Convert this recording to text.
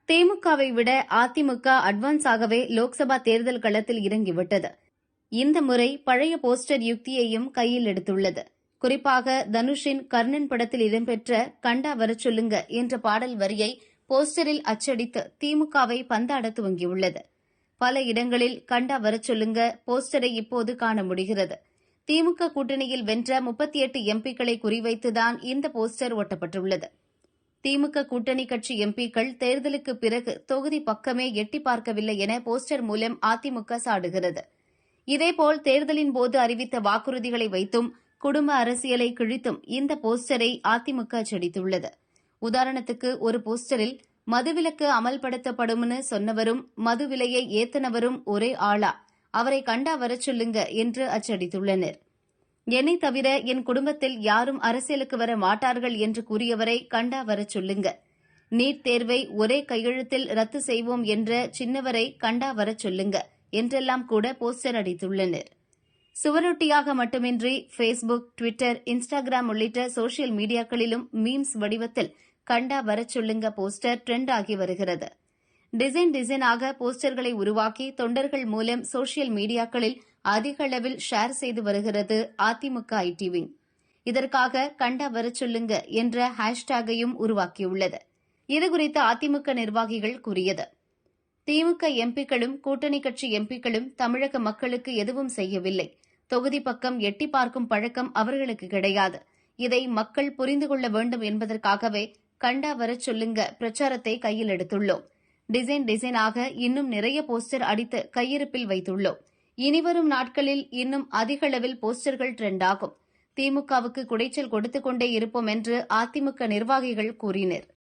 திமுகவை விட அதிமுக அட்வான்ஸ் ஆகவே லோக்சபா தேர்தல் களத்தில் இறங்கிவிட்டது. இந்த முறை பழைய போஸ்டர் யுக்தியையும் கையில் எடுத்துள்ளது. குறிப்பாக தனுஷின் கர்ணன் படத்தில் இடம்பெற்ற கண்டா வரச் சொல்லுங்க என்ற பாடல் வரியை போஸ்டரில் அச்சடித்து திமுகவை பந்தாட துவங்கியுள்ளது. பல இடங்களில் கண்டா வரச் சொல்லுங்க போஸ்டரை இப்போது காண முடிகிறது. திமுக கூட்டணியில் வென்ற 38 எம்பிக்களை குறிவைத்துதான் இந்த போஸ்டர் ஒட்டப்பட்டுள்ளது. திமுக கூட்டணி கட்சி எம்பிக்கள் தேர்தலுக்கு பிறகு தொகுதி பக்கமே எட்டி பார்க்கவில்லை என போஸ்டர் மூலம் அதிமுக சாடுகிறது. இதேபோல் தேர்தலின் போது அறிவித்த வாக்குறுதிகளை வைத்தும் குடும்ப அரசியலை கிழித்தும் இந்த போஸ்டரை அதிமுக அச்சடித்துள்ளது. உதாரணத்துக்கு ஒரு போஸ்டரில் மதுவிலக்கு அமல்படுத்தப்படும்னு சொன்னவரும் மது விலையை ஏத்தனவரும் ஒரே ஆளா, அவரை கண்டா வரச் சொல்லுங்க என்று அச்சடித்துள்ளனர். என்னை தவிர என் குடும்பத்தில் யாரும் அரசியலுக்கு வர மாட்டார்கள் என்று கூறியவரை கண்டா வரச் சொல்லுங்க. நீட் தேர்வை ஒரே கையெழுத்தில் ரத்து செய்வோம் என்ற சின்னவரை கண்டா வரச் சொல்லுங்க என்றெல்லாம் கூட போஸ்டர் அடித்துள்ளனர். சுவரொட்டியாக மட்டுமின்றி ஃபேஸ்புக், ட்விட்டர், இன்ஸ்டாகிராம் உள்ளிட்ட சோசியல் மீடியாக்களிலும் மீம்ஸ் வடிவத்தில் கண்டா வரச் சொல்லுங்க போஸ்டர் ட்ரெண்ட் ஆகி வருகிறது. டிசைனாக போஸ்டர்களை உருவாக்கி தொண்டர்கள் மூலம் சோசியல் மீடியாக்களில் அதிக அளவில் ஷேர் செய்து வருகிறது அதிமுக ஐடி விங். இதற்காக கண்டா வரச் சொல்லுங்க என்ற ஹேஷ்டேகையும் உருவாக்கியுள்ளது. இதுகுறித்து அதிமுக நிர்வாகிகள் கூறியது: திமுக எம்பிக்களும் கூட்டணி கட்சி எம்பிக்களும் தமிழக மக்களுக்கு எதுவும் செய்யவில்லை. தொகுதி பக்கம் எட்டி பார்க்கும் பழக்கம் அவர்களுக்கு கிடையாது. இதை மக்கள் புரிந்து கொள்ள வேண்டும் என்பதற்காகவே கண்டா வரச் சொல்லுங்க பிரச்சாரத்தை கையில் எடுத்துள்ளோம். டிசைனாக இன்னும் நிறைய போஸ்டர் அடித்து கையிருப்பில் வைத்துள்ளோம். இனிவரும் நாட்களில் இன்னும் அதிக அளவில் போஸ்டர்கள் ட்ரெண்ட் ஆகும். திமுகவுக்கு குடைச்சல் கொடுத்துக் கொண்டே இருப்போம் என்று அதிமுக நிர்வாகிகள் கூறினர்.